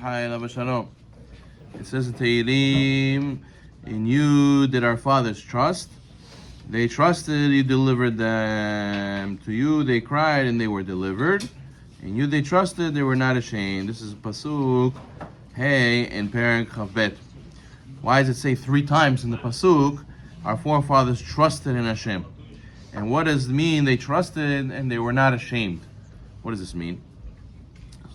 Hi, Lava Shalom. It says in Tehillim, in you did our fathers trust. They trusted, you delivered them. To you they cried and they were delivered. In you they trusted, they were not ashamed. This is Pasuk, Hey, in Perek Chavbet. Why does it say 3 times in the Pasuk, our forefathers trusted in Hashem? And what does it mean they trusted and they were not ashamed? What does this mean?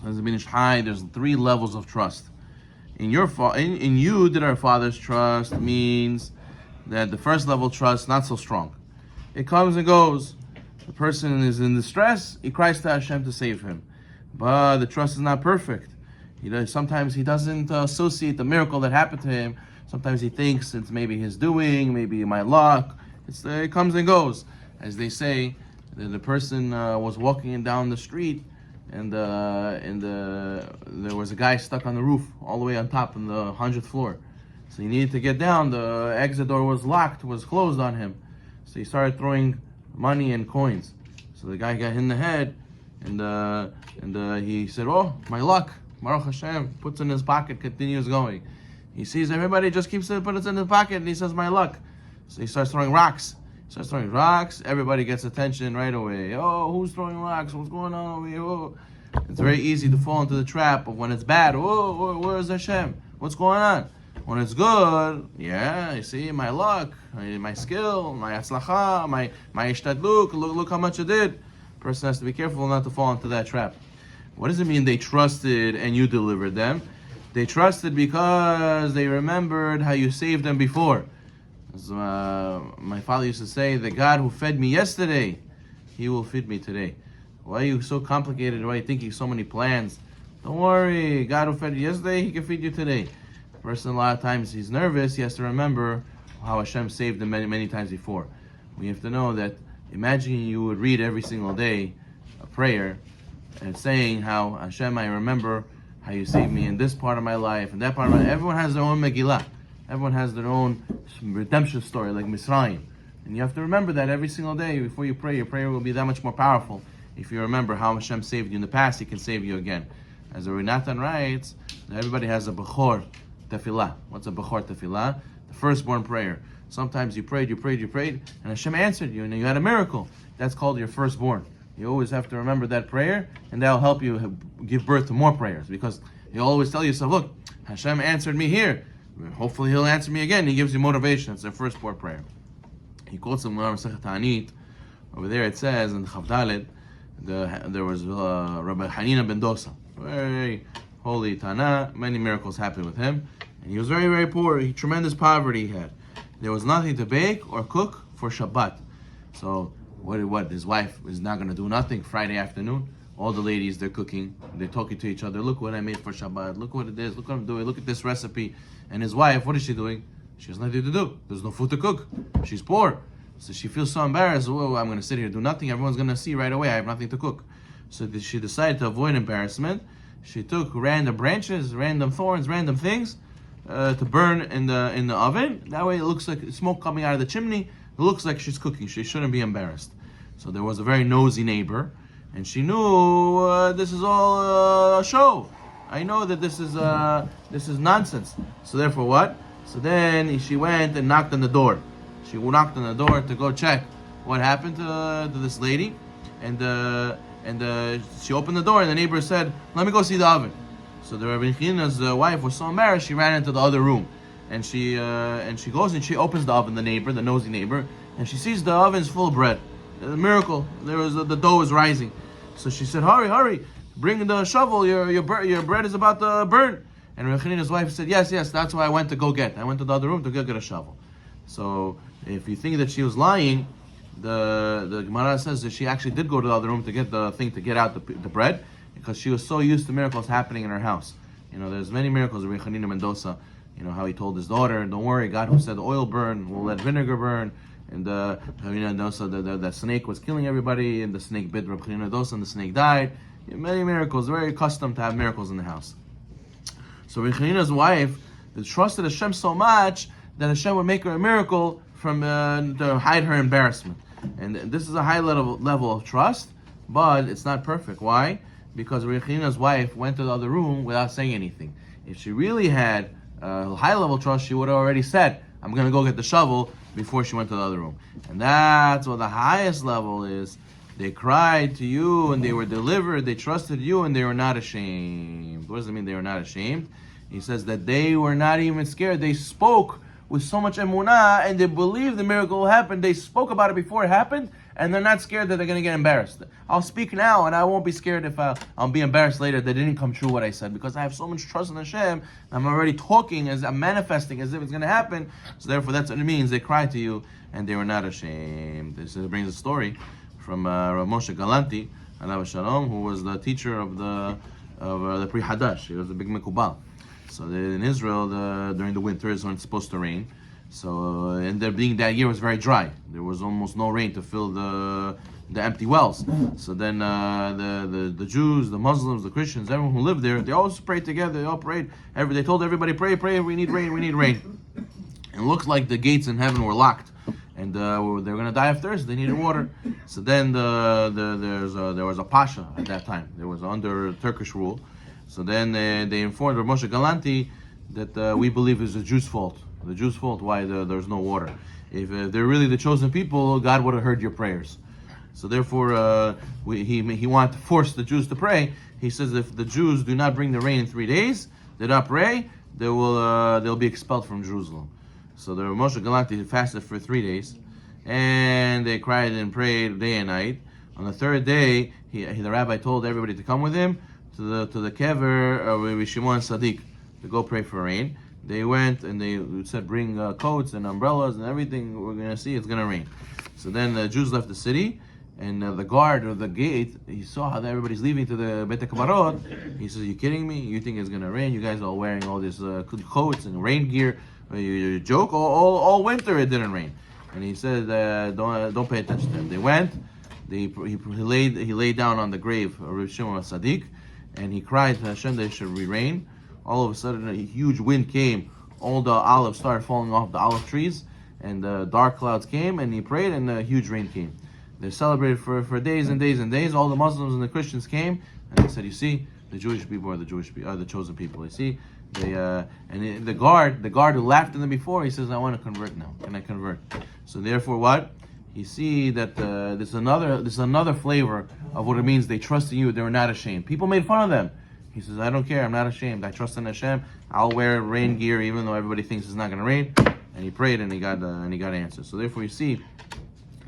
There's 3 levels of trust. In you did our fathers trust means that the first level trust not so strong. It comes and goes. The person is in distress, he cries to Hashem to save him. But the trust is not perfect. Sometimes he doesn't associate the miracle that happened to him. Sometimes he thinks it's maybe his doing, maybe my luck. It comes and goes. As they say, the person was walking down the street and there was a guy stuck on the roof all the way on top on the 100th floor. So he needed to get down. The exit door was locked, was closed on him. So he started throwing money and coins. So the guy got hit in the head and he said, "Oh, my luck, Baruch Hashem," puts it in his pocket, continues going. He sees everybody just keeps it, put it in his pocket, and he says, "My luck." So he starts throwing rocks. Everybody gets attention right away. "Oh, who's throwing rocks? What's going on over here?" Oh. It's very easy to fall into the trap of when it's bad. "Oh, where's Hashem? What's going on?" When it's good, yeah, you see, my luck, my skill, my atzlacha, my ishtadluk, look how much I did. Person has to be careful not to fall into that trap. What does it mean they trusted and you delivered them? They trusted because they remembered how you saved them before. As, my father used to say, the God who fed me yesterday, he will feed me today. Why are you so complicated? Why are you thinking so many plans? Don't worry, God who fed you yesterday, he can feed you today. The person, a lot of times, he's nervous. He has to remember how Hashem saved him many, many times before. We have to know that, imagine you would read every single day a prayer and saying how, Hashem, I remember how you saved me in this part of my life and that part of my life. Everyone has their own Megillah. Everyone has their own redemption story, like Misraim. And you have to remember that every single day before you pray. Your prayer will be that much more powerful if you remember how Hashem saved you in the past. He can save you again. As the Renatan writes, everybody has a Bechor Tefillah. What's a Bechor Tefillah? The firstborn prayer. Sometimes you prayed, and Hashem answered you, and you had a miracle. That's called your firstborn. You always have to remember that prayer, and that'll help you give birth to more prayers, because you always tell yourself, look, Hashem answered me here. Hopefully he'll answer me again. He gives you motivation. It's their firstborn prayer. He quotes him in Masechet Ta'anit. Over there it says in Chavdalet, there was Rabbi Hanina ben Dosa, very holy Tana. Many miracles happened with him, and he was very, very poor. Tremendous poverty he had. There was nothing to bake or cook for Shabbat. So what? His wife is not going to do nothing Friday afternoon. All the ladies, they're cooking. They're talking to each other. Look what I made for Shabbat. Look what it is. Look what I'm doing. Look at this recipe. And his wife, what is she doing? She has nothing to do. There's no food to cook. She's poor. So she feels so embarrassed. "Oh, I'm going to sit here and do nothing. Everyone's going to see right away I have nothing to cook." So she decided to avoid embarrassment. She took random branches, random thorns, random things to burn in the oven. That way it looks like smoke coming out of the chimney. It looks like she's cooking. She shouldn't be embarrassed. So there was a very nosy neighbor, and she knew this is all a show. I know that this is nonsense. So therefore what? So then she went and knocked on the door. She knocked on the door to go check what happened to this lady, and she opened the door, and the neighbor said, "Let me go see the oven." So the Rabbi China's wife was so embarrassed, she ran into the other room, and she goes and she opens the oven. The nosy neighbor, and she sees the oven's full of bread. A miracle. The dough is rising. So she said, "Hurry, bring the shovel. Your bread is about to burn." And Rabbi China's wife said, Yes, that's why I went to go get. I went to the other room to go get a shovel. So if you think that she was lying, the Gemara says that she actually did go to the other room to get the thing to get out the bread, because she was so used to miracles happening in her house. There's many miracles of Rabbi Hanina ben Dosa. How he told his daughter, "Don't worry, God who said oil burn will let vinegar burn." And Hanina ben Dosa, that snake was killing everybody, and the snake bit Rabbi Hanina ben Dosa, and the snake died. Many miracles. Very accustomed to have miracles in the house. So Rabbi Hanina's wife trusted Hashem so much that Hashem would make her a miracle to hide her embarrassment. And this is a high level of trust, but it's not perfect. Why? because Rechina's wife went to the other room without saying anything. If she really had high-level trust, she would have already said, I'm going to go get the shovel before she went to the other room. And that's what the highest level is. They cried to you and they were delivered. They trusted you and they were not ashamed. What does it mean they were not ashamed? He says that they were not even scared. They spoke with so much emunah and they believed the miracle will happen. They spoke about it before it happened and they're not scared that they're going to get embarrassed. I'll speak now and I won't be scared if I'll be embarrassed later that didn't come true what I said, because I have so much trust in Hashem. I'm already talking, as I'm manifesting as if it's going to happen. So therefore that's what it means. They cried to you and they were not ashamed. This brings a story from Rav Moshe Galanti, alav shalom, who was the teacher of the Pri Hadash. He was a big Mekubal. So in Israel, during the winter is when it's supposed to rain. So and there being that year was very dry. There was almost no rain to fill the empty wells. So then the Jews, the Muslims, the Christians, everyone who lived there, they all prayed together. They all prayed. They told everybody, pray, we need rain, we need rain. And it looked like the gates in heaven were locked, and they were going to die of thirst. They needed water. So then there was a pasha at that time. There was under Turkish rule. So then they informed Rav Moshe Galanti that we believe it's the Jews' fault. The Jews' fault why there's no water. If they're really the chosen people, God would have heard your prayers. So therefore, he wanted to force the Jews to pray. He says if the Jews do not bring the rain in 3 days, they not pray, they'll be expelled from Jerusalem. So the Rav Moshe Galanti fasted for 3 days, and they cried and prayed day and night. On the third day, the rabbi told everybody to come with him to the kever of Rabbi Shimon Sadiq to go pray for rain. They went and they said, bring coats and umbrellas and everything. We're going to see it's going to rain. So then the Jews left the city, and the guard of the gate, he saw how everybody's leaving to the Beit HaKabarot. He says, you kidding me? You think it's going to rain? You guys are all wearing all these coats and rain gear. You joke? All winter it didn't rain. And he said, don't pay attention to him. They went. He laid down on the grave of Rabbi Shimon Sadiq, and he cried to Hashem that it should rain. All of a sudden, a huge wind came. All the olives started falling off the olive trees, and dark clouds came, and he prayed, and a huge rain came. They celebrated for days and days and days. All the Muslims and the Christians came, and they said, you see, the Jewish people are the chosen people. You see, and the guard who laughed at them before, he says, I want to convert now. Can I convert? So therefore, what? You see that this is another flavor of what it means. They trust in you. They were not ashamed. People made fun of them. He says, I don't care. I'm not ashamed. I trust in Hashem. I'll wear rain gear even though everybody thinks it's not going to rain. And he prayed and he got answers. So therefore, you see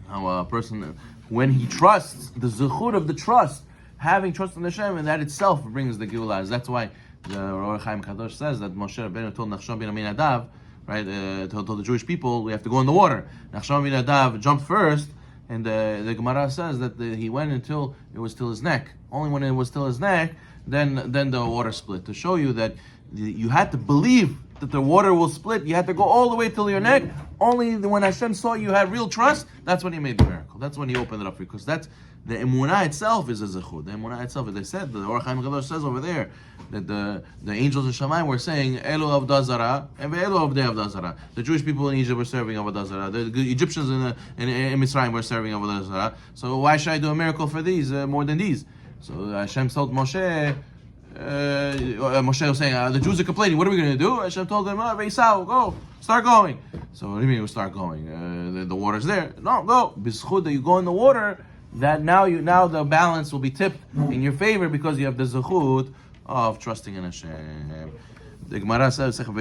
how a person, when he trusts, the zuchud of the trust, having trust in Hashem, and that itself brings the Geulah. That's why the Or Chaim Kadosh says that Moshe Rabbeinu told Nachshon ben Aminadav, right, told the Jewish people, we have to go in the water. Nachshon ben Aminadav jumped first, and the Gemara says that he went until it was till his neck. Only when it was till his neck, then the water split. To show you that you had to believe that the water will split, you had to go all the way till your neck. Only when Hashem saw you had real trust, that's when he made the miracle. That's when he opened it up for you. Because that's the emunah itself is a zechut. The emunah itself, as they said, the Or Chaim Kadosh says over there that the angels of Shamayim were saying Elu Avodah Zarah and Elu Avdei Avodah Zarah. The Jewish people in Egypt were serving Avodah Zarah. The Egyptians in Mitzrayim were serving Avodah Zarah. So why should I do a miracle for these more than these? So Hashem told Moshe. Moshe was saying, the Jews are complaining. What are we going to do? Hashem told them, Veisau, go, start going. So what do you mean, we'll start going? The water's there. No, go. B'zchut that you go in the water, that now the balance will be tipped in your favor because you have the zechut of trusting in Hashem. The Gemara says that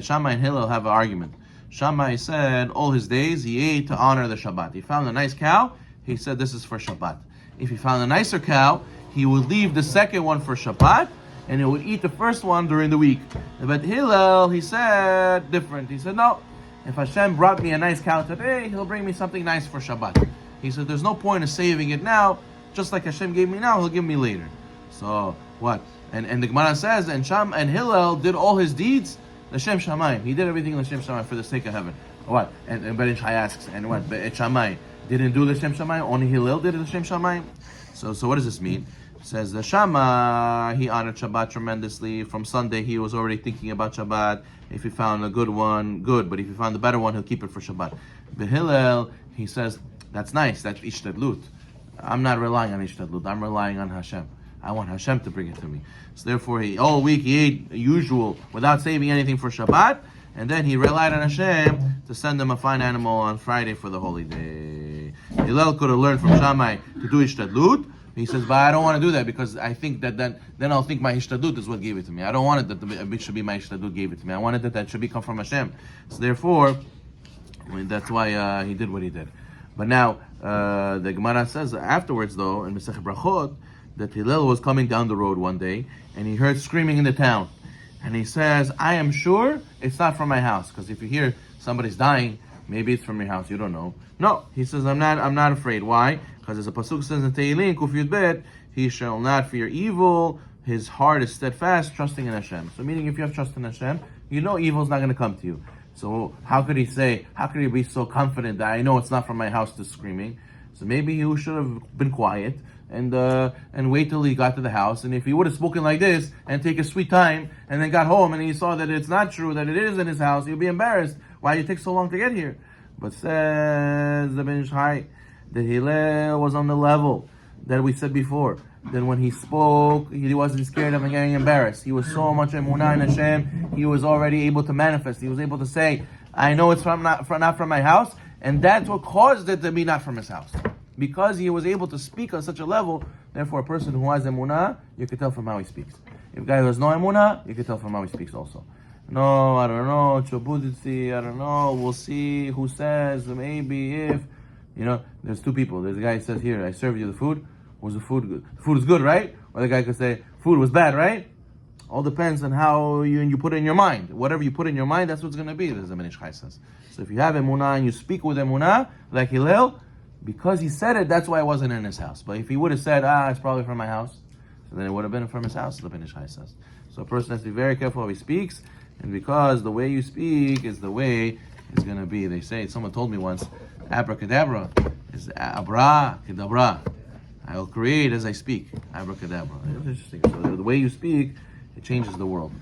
Shammai and Hillel have an argument. Shammai said all his days he ate to honor the Shabbat. He found a nice cow. He said this is for Shabbat. If he found a nicer cow, he would leave the second one for Shabbat, and he would eat the first one during the week. But Hillel, he said different. He said, no, if Hashem brought me a nice cow today, he'll bring me something nice for Shabbat. He said, there's no point of saving it now. Just like Hashem gave me now, he'll give me later. So, what? And the Gemara says, and Hillel did all his deeds, L'Shem Shamayim. He did everything L'Shem Shamayim for the sake of heaven. What? And Ben Ish asks, and what? Bet Shammai didn't do L'Shem Shamayim, only Hillel did L'Shem Shamayim. So what does this mean? It says the Shammai, he honored Shabbat tremendously. From Sunday, he was already thinking about Shabbat. If he found a good one, good. But if he found a better one, he'll keep it for Shabbat. But Hillel, he says, that's nice, that's ishtadlut. I'm not relying on Ishtadlut. I'm relying on Hashem. I want Hashem to bring it to me. So therefore, all week he ate usual without saving anything for Shabbat, and then he relied on Hashem to send him a fine animal on Friday for the holy day. Hillel could have learned from Shammai to do Ishtadlut. He says, but I don't want to do that because I think that then I'll think my Ishtadlut is what gave it to me. I don't want it that it should be my Ishtadlut gave it to me. I wanted that should be come from Hashem. So therefore, that's why he did what he did. But now, the Gemara says afterwards, though, in Masechet Brachot, that Hillel was coming down the road one day, and he heard screaming in the town. And he says, I am sure it's not from my house, because if you hear somebody's dying, maybe it's from your house, you don't know. No, he says, I'm not afraid. Why? Because as a pasuk says in Tehillim, Kuf Yud Bet, he shall not fear evil, his heart is steadfast, trusting in Hashem. So meaning if you have trust in Hashem, you know evil is not going to come to you. So how could he be so confident that I know it's not from my house, this screaming? So maybe he should have been quiet and wait till he got to the house. And if he would have spoken like this and take a sweet time and then got home and he saw that it's not true, that it is in his house, he'd be embarrassed. Why did it take so long to get here? But says the Ben Ish Chai that Hillel was on the level that we said before. Then when he spoke, he wasn't scared of getting embarrassed. He was so much emunah in Hashem, he was already able to manifest. He was able to say, I know it's not from my house, and that's what caused it to be not from his house. Because he was able to speak on such a level, therefore a person who has emunah, you can tell from how he speaks. If a guy who has no emunah, you can tell from how he speaks also. No, I don't know, Chobuditsi, I don't know, we'll see, who says, maybe, if. There's two people. There's a guy who says, here, I serve you the food. Was the food good? The food is good, right? Or the guy could say, food was bad, right? All depends on how you put it in your mind. Whatever you put in your mind, that's what's going to be, as the Ben Ish Chai says. So if you have emunah and you speak with emunah, like Hillel, because he said it, that's why it wasn't in his house. But if he would have said, it's probably from my house, so then it would have been from his house, the Ben Ish Chai says. So a person has to be very careful how he speaks, and because the way you speak is the way it's going to be. They say, someone told me once, abracadabra is abra kadabra. I'll create as I speak. Abracadabra. It's interesting. So the way you speak, it changes the world.